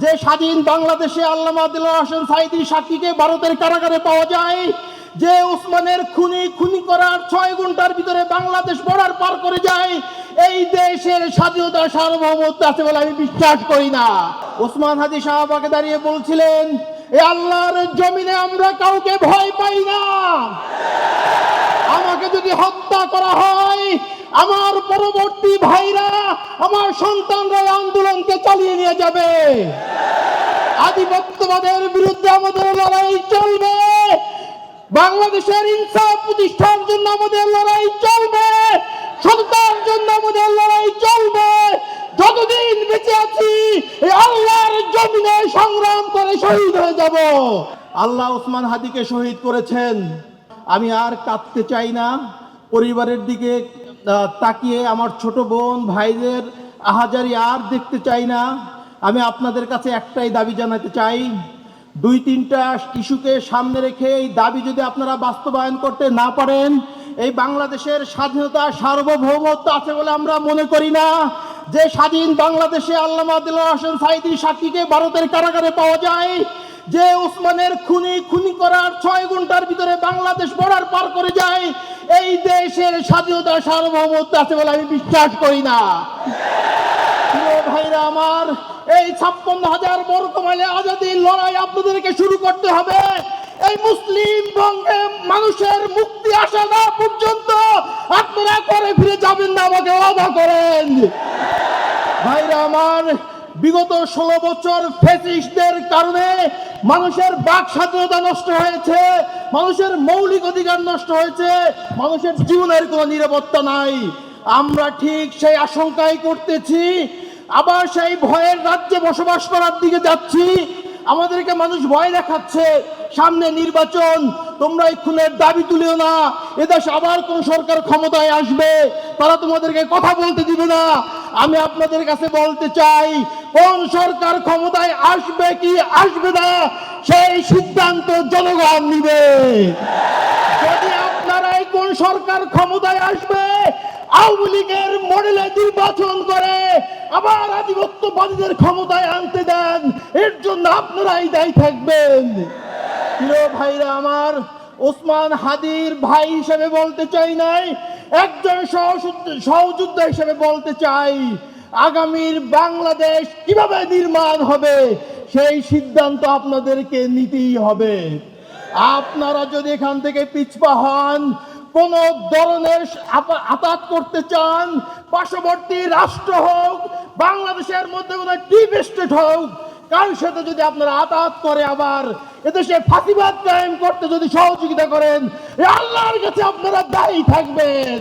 যে স্বাধীন বাংলাদেশে আল্লামা দিলওয়ার হোসেন সাঈদী সাক্ষীকে ভারতের কারাগারে পাওয়া যায়, যে উসমানের খুনি করার 6 ঘন্টার ভিতরে বাংলাদেশ বর্ডার পার করে যায়, এই দেশের স্বাধীনতা সার্বভৌমত্ব আছে বলে আমি বিশ্বাস করি না। ওসমান হাদি সাহাবাকে দাঁড়িয়ে বলছিলেন, এ আল্লাহর জমিনে আমরা কাউকে ভয় পাই না। আমাকে যদি হত্যা করা হয়, আমার পরবর্তী ভাইরা, আমার সন্তানরা আন্দোলনকে চালিয়ে নিয়ে যাবে। আধিপত্যবাদের বিরুদ্ধে আমাদের লড়াই চলবে। বাংলাদেশের ইনসাফ প্রতিষ্ঠার জন্য আমাদের লড়াই চলবে। সততার জন্য আমাদের লড়াই চলবে। যতদিন বেঁচে আছি এই আল্লাহর জমিনে সংগ্রাম করে শহীদ হয়ে যাব। আল্লাহ ওসমান হাদিকে শহীদ করেছেন। আমি আর কাঁদতে চাই না। পরিবারের দিকে তাকিয়ে আমার ছোট বোন ভাইদের আহাজারি আর দেখতে চাই না। আমি আপনাদের কাছে একটাই দাবি জানাতে চাই, 2-3টা ইস্যুকে সামনে রেখে এই দাবি যদি আপনারা বাস্তবায়ন করতে না পারেন, এই বাংলাদেশের স্বাধীনতা সার্বভৌমত্ব আছে বলে আমরা মনে করি না। যে স্বাধীন বাংলাদেশে আল্লামা দিলওয়ার হোসেন সাঈদী সাক্ষীকে ভারতের কারাগারে পাওয়া যায়, যে উসমানের খুনি করার 6 ঘন্টার ভিতরে বাংলাদেশ বর্ডার পার করে যায়, এই দেশের স্বাধীনতা সার্বভৌমত্ব আছে বলে আমি বিশ্বাস করি না। প্রিয় ভাইরা আমার, এই 56,000 বর্গ মাইলে আজাদির লড়াই আপনাদেরকে শুরু করতে হবে। এই মুসলিম বঙ্গে মানুষের মুক্তি আসা না পর্যন্ত আপনারা করে ফিরে যাবেন না, আমাকে ওয়াদা করেন। ভাইরা আমার, বিগত 16 বছর ফ্যাসিস্টদের কারণে মানুষের বাক স্বাধীনতা নষ্ট হয়েছে, মানুষের মৌলিক অধিকার নষ্ট হয়েছে, মানুষের জীবনের কোনো নিরাপত্তা নাই। আমরা ঠিক সেই আশঙ্কাই করতেছি, আবার সেই ভয়ের রাজ্যে বসবাস করার দিকে যাচ্ছি। আমাদেরকে মানুষ ভয় দেখাচ্ছে, সামনে নির্বাচন, তোমরা এই খুনের দাবি তুলিও না, এদেশে আবার কোন সরকার ক্ষমতায় আসবে, তারা তোমাদেরকে কথা বলতে দিবে না। আমি আপনাদের কাছে বলতে চাই, কোন সরকার ক্ষমতায় আসবে কি আসবে না সেই সিদ্ধান্ত জনগণ নিবে। যদি আপনারাই কোন সরকার ক্ষমতায় আসবে আওয়ামী লীগের মডেলে নির্বাচন করে আবার আধিপত্যবাদীদের ক্ষমতায় আনতে দেন, এর জন্য আপনারাই দায়ী থাকবেন। প্রিয় ভাইরা আমার, ওসমান হাদির ভাই হিসেবে বলতে চাই নাই, একজন সহযোদ্ধা হিসেবে বলতে চাই, আগামীর বাংলাদেশ কিভাবে নির্মাণ হবে সেই সিদ্ধান্ত আপনাদেরকে নিতেই হবে। আপনারা যদি এখান থেকে পিছপা হন, কোন ধরনের আঘাত করতে চান, পার্শ্ববর্তী রাষ্ট্র হোক, বাংলাদেশের মধ্যে কোন ডিপ স্টেট হোক, কার সাথে যদি আপনারা আঘাত করে আবার এদেশে ফাঁসিবাদ কায়েম করতে যদি সহযোগিতা করেন, আল্লাহর কাছে আপনারা দায়ী থাকবেন।